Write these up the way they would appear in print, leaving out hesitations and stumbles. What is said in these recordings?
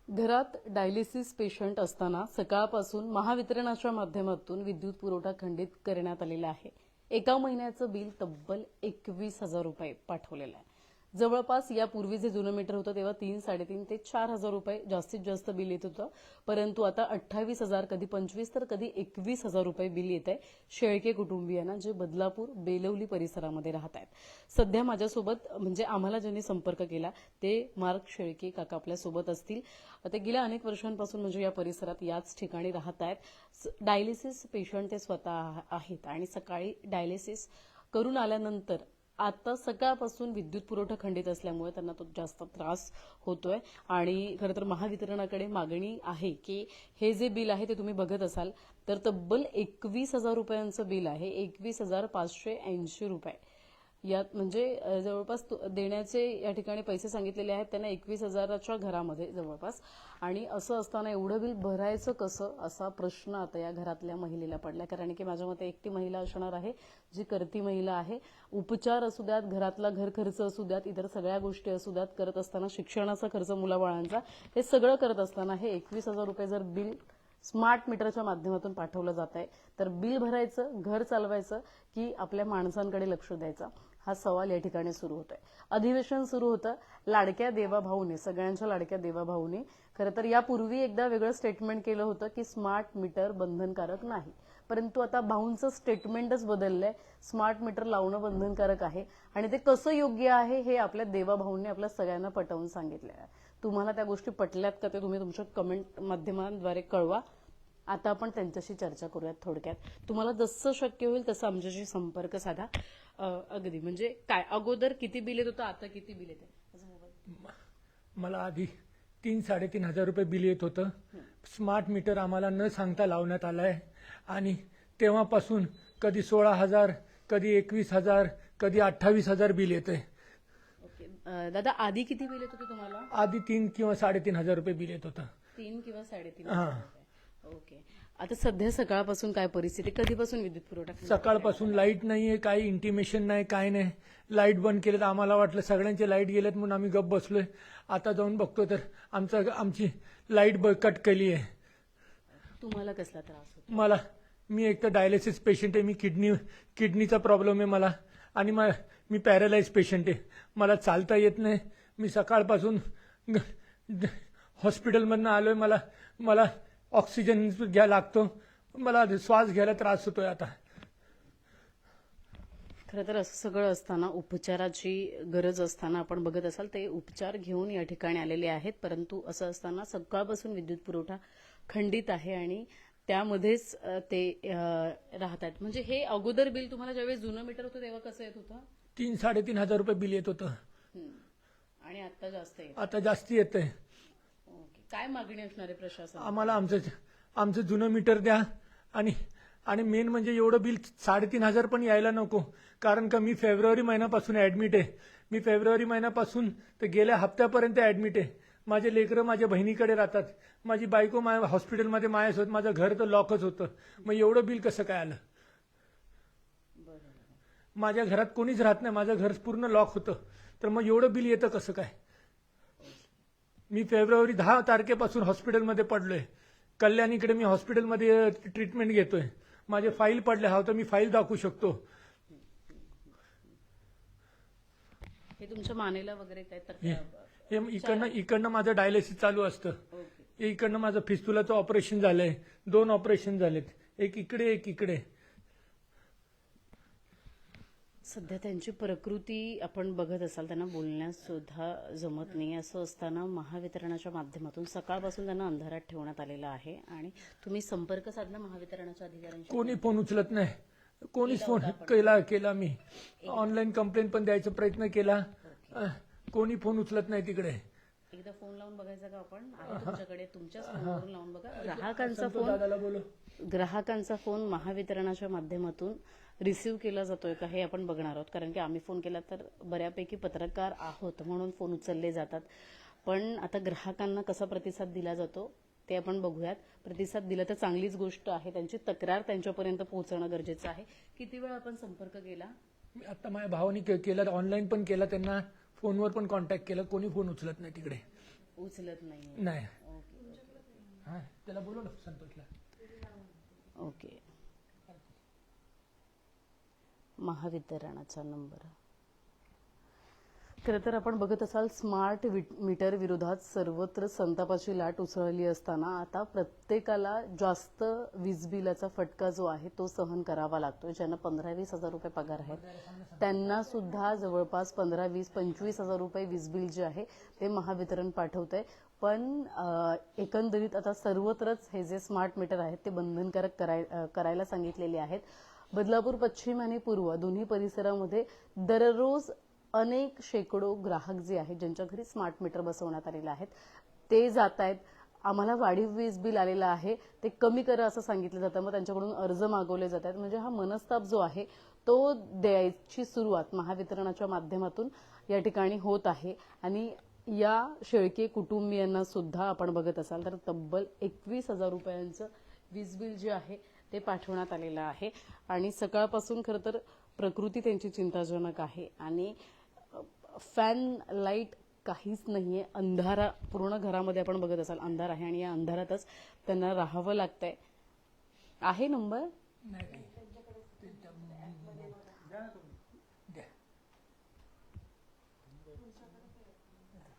घरात dialysis patient असताना सकाळपासून महावितरणाच्या माध्यमातून विद्युत पुरवठा खंडित करण्यात आलेला आहे. एका महिन्याचं बिल तब्बल 21,000 रुपये पाठवलेलं आहे. जवळपास यापूर्वी जे जुनं मीटर होतं तेव्हा 3, 3.5 ते 4,000 रुपये जास्तीत जास्त बिल येत होतं, परंतु आता 28,000, कधी 25 तर कधी 21,000 रुपये बिल येत आहे शेळके कुटुंबियांना, जे बदलापूर बेलवली परिसरामध्ये राहत आहेत. सध्या माझ्यासोबत म्हणजे आम्हाला ज्यांनी संपर्क केला ते मार्क शेळके काका आपल्यासोबत असतील. ते गेल्या अनेक वर्षांपासून म्हणजे या परिसरात याच ठिकाणी राहत आहेत. डायलिसिस पेशंट ते स्वतः आहेत आणि सकाळी डायलिसिस करून आल्यानंतर आता सकाळपासून विद्युत पुरवठा खंडित असल्यामुळे त्यांना तो जास्त त्रास होतोय. आणि खरं तर महावितरणाकडे मागणी आहे की हे जे बिल आहे ते तुम्ही बघत असाल तर तब्बल 21,000 रुपयांचं बिल आहे. 21,580 रुपये यात म्हणजे जवळपास देण्याचे या ठिकाणी पैसे सांगितलेले आहेत त्यांना 21,000च्या घरामध्ये जवळपास. आणि असं असताना एवढं बिल भरायचं कसं असा प्रश्न आता या घरातल्या महिलेला पडला. कारण की माझ्या मते एकटी महिला असणार आहे जी करती महिला आहे. उपचार असू द्यात, घरातला घर खर्च असू द्यात, इतर सगळ्या गोष्टी असू द्यात, करत असताना शिक्षणाचा खर्च मुलाबाळांचा, हे सगळं करत असताना हे 21,000 रुपये जर बिल स्मार्ट मीटरच्या माध्यमातून पाठवलं जात आहे तर बिल भरायचं, घर चालवायचं की आपल्या माणसांकडे लक्ष द्यायचं, हा सवाल या ठिकाणी सुरू होतोय. अधिवेशन सुरू होतं लाडक्या देवाभाऊने, सगळ्यांच्या लाडक्या देवाभाऊने खरं तर यापूर्वी एकदा वेगळं स्टेटमेंट केलं होतं की स्मार्ट मीटर बंधनकारक नाही, परंतु आता भाऊंचं स्टेटमेंटच बदललंय. स्मार्ट मीटर लावणं बंधनकारक आहे आणि ते कसं योग्य आहे हे आपल्या देवाभाऊंनी आपल्या सगळ्यांना पटवून सांगितलं आहे. तुम्हाला त्या गोष्टी पटल्यात का ते तुम्ही तुमच्या कमेंट माध्यमांद्वारे कळवा. आता आपण त्यांच्याशी चर्चा करूयात. थोडक्यात तुम्हाला जसं शक्य होईल तसं आमच्याशी संपर्क साधा. अगदी म्हणजे काय अगोदर किती बिल येत होतं, आता किती बिल येते? मला आधी 3-3.5 रुपये बिल येत होतं. स्मार्ट मीटर आम्हाला न सांगता लावण्यात आलं आहे आणि तेव्हापासून कधी 16,000, कधी 21,000, कधी 28,000 बिल येते. ओके दादा, आधी किती बिल येत होते तुम्हाला? आधी 3 किंवा 3.5 रुपये बिल येत होतं. 3 किंवा 3.5. हां. ओके. आता सध्या सकाळपासून काय परिस्थिती, कधीपासून विद्युत पुरवठा? सकाळपासून लाईट नाहीये, काही इंटिमेशन नाही, काय नाही. लाईट बंद केले तर आम्हाला वाटलं सगळ्यांचे लाईट गेलेत म्हणून आम्ही गप्प बसलोय. आता जाऊन बघतो तर आमची लाईट कट केली आहे. तुम्हाला कसला त्रास होतो? मी एक तर डायलिसिस पेशंट आहे. मी किडनीचा प्रॉब्लेम आहे मला आणि मी पॅरालाइज पेशंट आहे. मला चालता येत नाही. मी सकाळपासून हॉस्पिटलमधनं आलोय. मला ऑक्सिजन घ्यायला लागतो. मला श्वास घ्यायला त्रास होतोय आता. खरं तर असं सगळं असताना उपचाराची गरज असताना आपण बघत असाल ते उपचार घेऊन या ठिकाणी आलेले आहेत, परंतु असं असताना सकाळपासून विद्युत पुरवठा खंडित आहे आणि त्यामध्येच ते राहत आहेत. म्हणजे हे अगोदर बिल तुम्हाला ज्यावेळेस जुनं मीटर होतं तेव्हा कसं येत होतं? 3-3.5 रुपये बिल येत होतं आणि आता जास्त येत? आता जास्ती येतंय. काय मागणी असणार आहे प्रशासन? आम्हाला आमचं जुनं मीटर द्या आणि मेन म्हणजे एवढं बिल 3,500 पण यायला नको. कारण का मी फेब्रुवारी महिन्यापासून ऍडमिट आहे. मी फेब्रुवारी महिन्यापासून तर गेल्या हप्त्यापर्यंत ऍडमिट आहे. माझे लेकरं माझ्या बहिणीकडे राहतात. माझी बायको हॉस्पिटलमध्ये माझ्यासोबत, माझं घर तर लॉकच होतं. मग एवढं बिल कसं काय आलं? माझ्या घरात कोणीच राहत नाही, माझं घर पूर्ण लॉक होतं. तर मग एवढं बिल येतं कसं काय? मी फेब्रुवारी 10 तारखेपासून हॉस्पिटलमध्ये पडलोय. कल्याणीकडे मी हॉस्पिटलमध्ये ट्रीटमेंट घेतोय. माझे फाईल पडले, हा तर मी फाईल दाखवू शकतो. हे तुमच्या मानेला वगैरे काय हे इकडनं माझं डायलिसिस चालू असतं. इकडनं माझं फिस्टुलाचं ऑपरेशन झालंय. 2 ऑपरेशन झालेत, एक इकडे एक इकडे. सध्या त्यांची प्रकृती आपण बघत असाल, त्यांना बोलण्यास सुद्धा जमत नाही. असं असताना महावितरणाच्या माध्यमातून सकाळपासून त्यांना अंधारात ठेवण्यात आलेलं आहे आणि तुम्ही संपर्क साधला महावितरणाच्या अधिकाऱ्यांशी? कोणी फोन उचलत नाही. कोणीच फोन केला. मी ऑनलाईन कंप्लेंट पण द्यायचा प्रयत्न केला. कोणी फोन उचलत नाही तिकडे. एकदा फोन लावून बघायचा का आपण? तुमच्याकडे तुमच्याच फोनवरून लावून बघा. ग्राहकांचा फोन महावितरणाच्या माध्यमातून रिसीव्ह केला जातोय का हे आपण बघणार आहोत. कारण की आम्ही फोन केला तर बऱ्यापैकी पत्रकार आहोत म्हणून फोन उचलले जातात. पण आता ग्राहकांना कसा प्रतिसाद दिला जातो ते आपण बघूयात. प्रतिसाद दिला तर चांगलीच गोष्ट आहे. त्यांची तक्रार त्यांच्यापर्यंत पोहोचणं गरजेचं आहे. किती वेळ आपण संपर्क केला? आता माझ्या भावाने केला, ऑनलाईन पण केला, त्यांना फोनवर पण कॉन्टॅक्ट केला. कोणी फोन उचलत नाही तिकडे. उचलत नाही. नाही. ओके हा त्याला बोलव ना संतोषला. ओके. महावितरणाचा नंबर. खरं तर आपण बघत असाल स्मार्ट मीटर विरोधात सर्वत्र संतापाची लाट उसळली असताना आता प्रत्येकाला जास्त वीज बिलाचा फटका जो आहे तो सहन करावा लागतो. ज्यांना 15-20 हजार रुपये पगार आहेत त्यांना सुद्धा जवळपास 15-20-25 हजार रुपये वीज बिल जे आहे ते महावितरण पाठवतंय. पण एकंदरीत आता सर्वत्रच हे जे स्मार्ट मीटर आहेत ते बंधनकारक करायला सांगितलेले आहेत. बदलापूर पश्चिम आणि पूर्व दोन्ही परिसरामध्ये दररोज अनेक शेकडो ग्राहक जे आहेत ज्यांच्या घरी स्मार्ट मीटर बसवण्यात आलेले आहेत ते जात आहेत. आम्हाला वाढीव वीज बिल आलेलं आहे ते कमी करा असं सांगितलं जातं. मग त्यांच्याकडून अर्ज मागवले जातात. म्हणजे हा मनस्ताप जो आहे तो द्यायची सुरुवात महावितरणाच्या माध्यमातून या ठिकाणी होत आहे. आणि या शेळके कुटुंबियांना सुद्धा आपण बघत असाल तर तब्बल 21 हजार रुपयांचं वीज बिल जे आहे ते पाठवण्यात आलेलं आहे. आणि सकाळपासून खरं तर प्रकृती त्यांची चिंताजनक आहे. आणि फॅन लाईट काहीच नाहीये. अंधारा पूर्ण घरामध्ये आपण बघत असाल अंधार आहे आणि या अंधारातच त्यांना राहावं लागतंय. आहे नंबर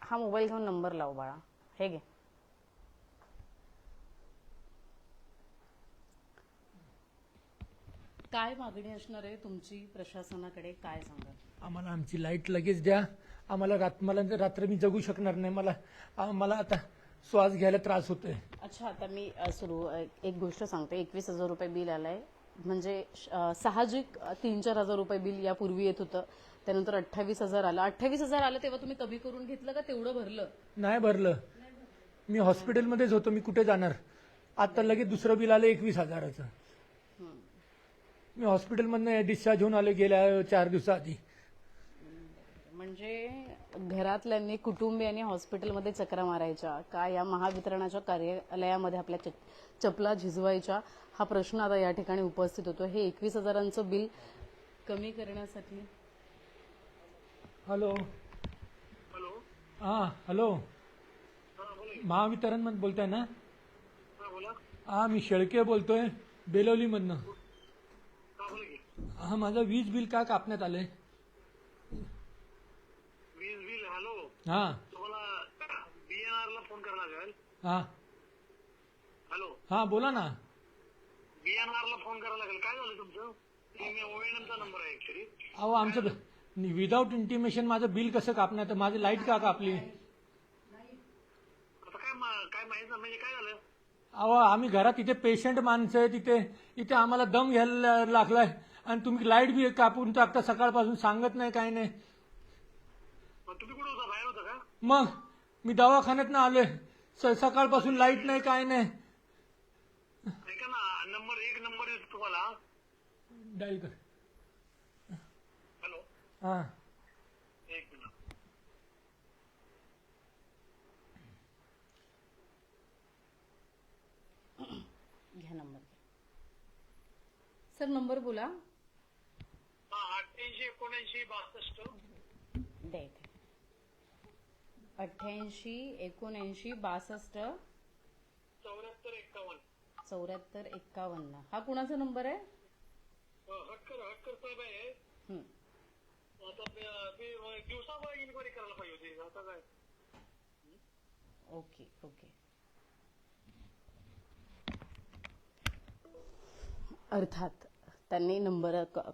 हा मोबाईल घेऊन नंबर लाव बाळा. हे घे. काय मागणी असणार आहे तुमची प्रशासनाकडे, काय सांगाल? आम्हाला आमची लाईट लगेच द्या. मला रात्र मी जगू शकणार नाही. मला आता श्वास घ्यायला त्रास होतोय. अच्छा, आता मी एक गोष्ट सांगते. 21 हजार रुपये बिल आलंय म्हणजे साहजिक 3-4 हजार रुपये बिल यापूर्वी येत होतं. त्यानंतर 28 हजार आलं. 28 हजार आलं तेव्हा तुम्ही कमी करून घेतलं का तेवढं भरलं? नाही भरलं. मी हॉस्पिटलमध्येच होतो. मी कुठे जाणार. आता लगेच दुसरं बिल आलं 21 हजाराचं. मी हॉस्पिटलमधनं डिस्चार्ज होऊन आले गेल्या 4 दिवसाआधी. म्हणजे घरातल्यांनी कुटुंबियांनी हॉस्पिटलमध्ये चक्रा मारायच्या का या महावितरणाच्या कार्यालयामध्ये आपल्या चपला झिजवायच्या हा प्रश्न आता या ठिकाणी उपस्थित होतो. हे 21 हजारांचं बिल कमी करण्यासाठी. हॅलो हा हॅलो महावितरण मध्ये बोलताय ना? हा मी शेळके बोलतोय बेलवलीमधनं. हा माझं वीज बिल का कापण्यात आलंय? वीज बिल. हॅलो, हा तुम्हाला बीएनआर ला फोन करायला लागेल. हा हॅलो, हा बोला ना. बीएनआर ला फोन करायला लागेल. काय झालं तुमचं? ओएनएमचा नंबर आहे ऍक्च्युली. अहो आमचं विदाऊट इंटिमेशन माझं बिल कसं कापण्यात? माझी लाईट का कापली? आता काय माहित म्हणजे काय झालं? अहो आम्ही घरात इथे पेशंट माणसं आहे. इथे आम्हाला दम घ्यायला लागलाय आणि तुम्ही लाईट बी कापून टाकता सकाळपासून. सांगत नाही काय नाही. मग तुम्ही कुठे होता? बाहेर होता का? मग मी दवाखान्यात आलोय. सकाळपासून लाईट नाही काय नाही. ऐका ना, एक नंबर येतो तुम्हाला. डायल कर. हॅलो, हा एक मिनिट. घ्या नंबर. सर नंबर बोला. 88-79-62 द्या इथे. 88-79-62 74-51. हा कुणाचा नंबर आहे? हटकर साहेब आहे. आता दिवसाभर इन्क्वायरी करायला पाहिजे होती. आता काय? ओके. अर्थात त्यांनी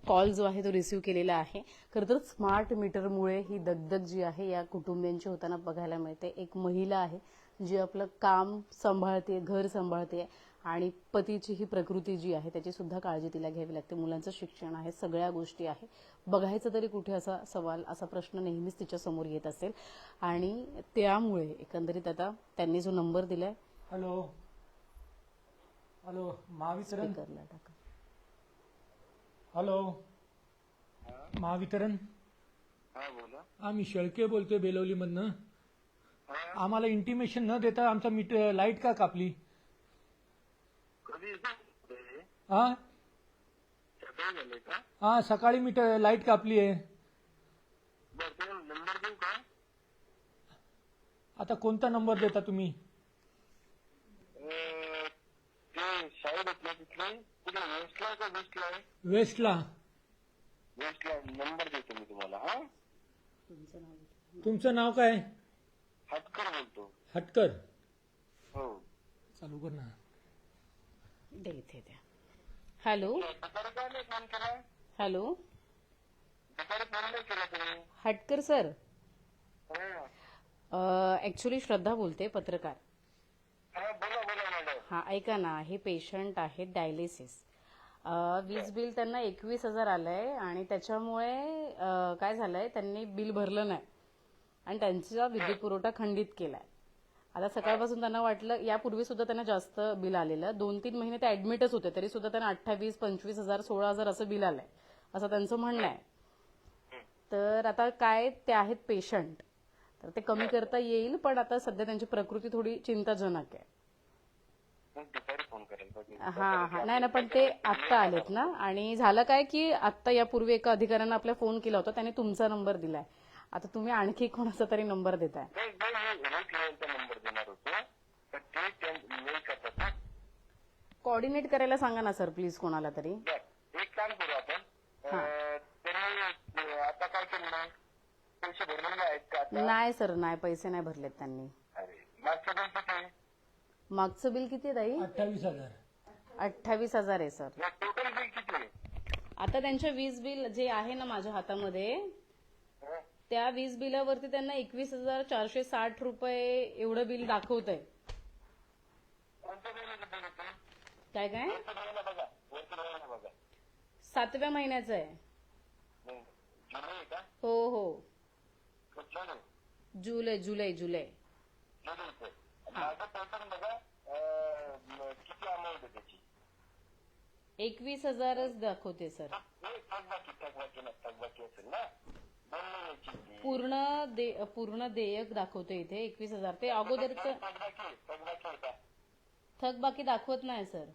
कॉल जो आहे तो रिसिव्ह केलेला आहे. खरं तर स्मार्ट मीटरमुळे ही दगदग जी आहे या कुटुंबियांची होताना बघायला मिळते. एक महिला आहे जी आपलं काम सांभाळते, घर सांभाळते आणि पतीची ही प्रकृती जी आहे त्याची सुद्धा काळजी तिला घ्यावी लागते. मुलांचं शिक्षण आहे, सगळ्या गोष्टी आहे. बघायचं तरी कुठे असा सवाल, असा प्रश्न नेहमीच तिच्या समोर येत असेल. आणि त्यामुळे एकंदरीत आता त्यांनी जो नंबर दिलाय हॅलो महावितरण. स्पीकरला टाका. हॅलो महावितरण. हा बोला. हा मी शेळके बोलतोय बेलवलीमधनं. आम्हाला इंटिमेशन न देता आमचा मीटर लाईट का कापली? कधी हा झाले का? हा सकाळी मीटर लाईट कापली आहे. बरं, तुम्हाला नंबर देऊ का? आता कोणता नंबर देता तुम्ही? ते साईड आहेत ना तिथले कुठे वेस्टला का वेस्टला आहे? वेस्टला. वेस्टला नंबर देतो मी तुम्हाला. हा तुमचं नाव काय? हटकर बोलतो. हटकर. हो. चालू कर ना. दे इथे द्या. हॅलो दुपारी काय नाही फोन केला? हॅलो दुपारी फोन नाही केला तुम्ही? हटकर सर, हा ऍक्च्युली श्रद्धा बोलते, पत्रकार. बोला बोला मॅडम. हा ऐका ना, हे पेशंट आहेत डायलिसिस. वीज बिल त्यांना 21,000 आलंय आणि त्याच्यामुळे काय झालंय, त्यांनी बिल भरलं नाही आणि त्यांचा विद्युत पुरवठा खंडित केलाय. आता सकाळपासून त्यांना वाटलं, यापूर्वी सुद्धा त्यांना जास्त बिल आलेलं, 2-3 महिने ते ऍडमिटच होते, तरी सुद्धा त्यांना 28,000, 25,000, 16,000 असं बिल आलंय, असं त्यांचं म्हणणं आहे. तर आता काय, ते आहेत पेशंट, तर ते कमी करता येईल, पण आता सध्या त्यांची प्रकृती थोडी चिंताजनक आहे. दुपारी फोन करेल. हा नाही ना, पण ते आत्ता आलेत ना. आणि झालं काय की आत्ता यापूर्वी एका अधिकाऱ्यानं आपला फोन केला होता, त्याने तुमचा नंबर दिलाय. आता तुम्ही आणखी कोणाचा तरी नंबर देताय. नंबर देणार होतो, तर ते मेल करतात. कोऑर्डिनेट करायला सांगा ना सर, प्लीज, कोणाला तरी. एक काम करू आपण. त्यांनी आता काय केलं नाही, पैसे भरलेले आहेत का आता? नाही सर, नाही, पैसे नाही भरलेत त्यांनी. अरे मागचं बिल किती आहे? मागचं बिल किती आहे ताई? 28,000. 28,000 आहे सर. टोटल बिल किती आहे? आता त्यांच्या वीज बिल जे आहे ना माझ्या हातामध्ये, हं? त्या वीज बिलावरती त्यांना 21,460 रुपये एवढं बिल दाखवत आहे. कोणत्या महिन्याचं बिल होतं? काय काय? वरच्या महिन्याला बघा, वरच्या महिन्याला बघा. 7व्या महिन्याचं आहे. नाही, जुलै आहे का? हो हो, कुठलं नाही? जुलै जुलै जुलै. जुलैचं. माझं टोटल बघा, किती अमाऊंट आहे त्याची? 21,000च दाखवते सर. थकबाकी असेल ना, 2 महिन्याची. पूर्ण देयक दाखवते इथे 21,000. ते अगोदरच थकबाकी आहे का? थकबाकी दाखवत नाही सर.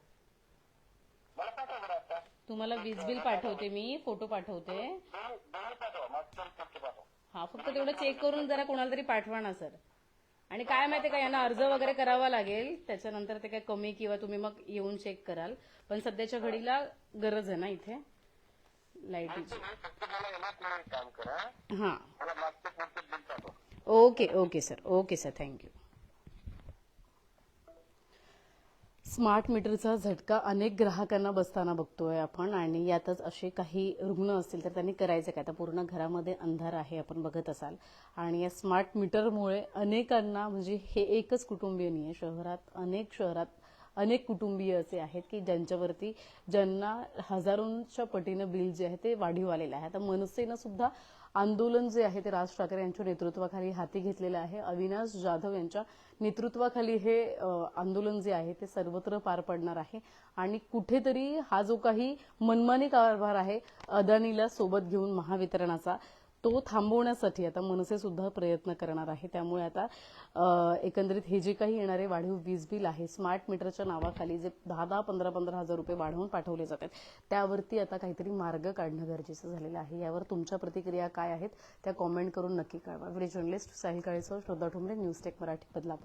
मला पाठवा बरं आता. तुम्हाला वीज बिल पाठवते मी, फोटो पाठवते. दोन्ही पाठवा, मागचं फक्त पाठवा. हा, फक्त तेवढं चेक करून जरा कोणाला तरी पाठवा ना सर. आणि काय माहितीये का, यांना अर्ज वगैरे करावा लागेल, त्याच्यानंतर ते काय कमी किंवा तुम्ही मग येऊन चेक कराल, पण सध्याच्या घडीला गरज आहे ना इथे लाईटीची. फक्त मला आहे ना, तुम्ही एक काम करा, हा, मला मागचं पुढचं बिल पाठवा. Okay okay sir, okay sir, thank you. Smart मीटरचा झटका अनेक ग्राहकांना बसताना बघतोय आपण, आणि यातच असे काही रुग्ण असतील तर त्यांनी करायचं काय. आता पूर्ण घरामध्ये अंधार आहे, आपण बघत असाल, आणि या स्मार्ट मीटरमुळे अनेकांना, म्हणजे हे एकच कुटुंबीय नाही आहे, शहरात अनेक कुटुंबीय असे आहेत की ज्यांना हजारोंच्या पटीनं बिल जे आहे ते वाढीव आलेलं आहे. आता मनसेनं सुद्धा आंदोलन जे आहे ते राज ठाकरे यांच्या नेतृत्वाखाली हाती घेतलेलं आहे. अविनाश जाधव यांच्या नेतृत्वाखाली हे आंदोलन जे आहे ते सर्वत्र पार पडणार आहे. आणि कुठेतरी हा जो काही मनमानी कारभार आहे अदानीला सोबत घेऊन महावितरणाचा, तो थांबवण्यासाठी आता मनसे सुद्धा प्रयत्न करणार आहे. त्यामुळे आता एकंदरीत हे जे काही येणारे वाढीव वीज बिल आहे, स्मार्ट मीटरच्या नावाखाली जे 10,000, 15,000 रुपये वाढवून पाठवले जातात, त्यावरती आता काहीतरी मार्ग काढणं गरजेचं झालेलं आहे. यावर तुमच्या प्रतिक्रिया काय आहेत त्या कॉमेंट करून नक्की कळवा. व्हिडिओ जर्नलिस्ट साहिल काळेसह श्रद्धा ठोंबरे, न्यूज टेक मराठी, बदलापूर.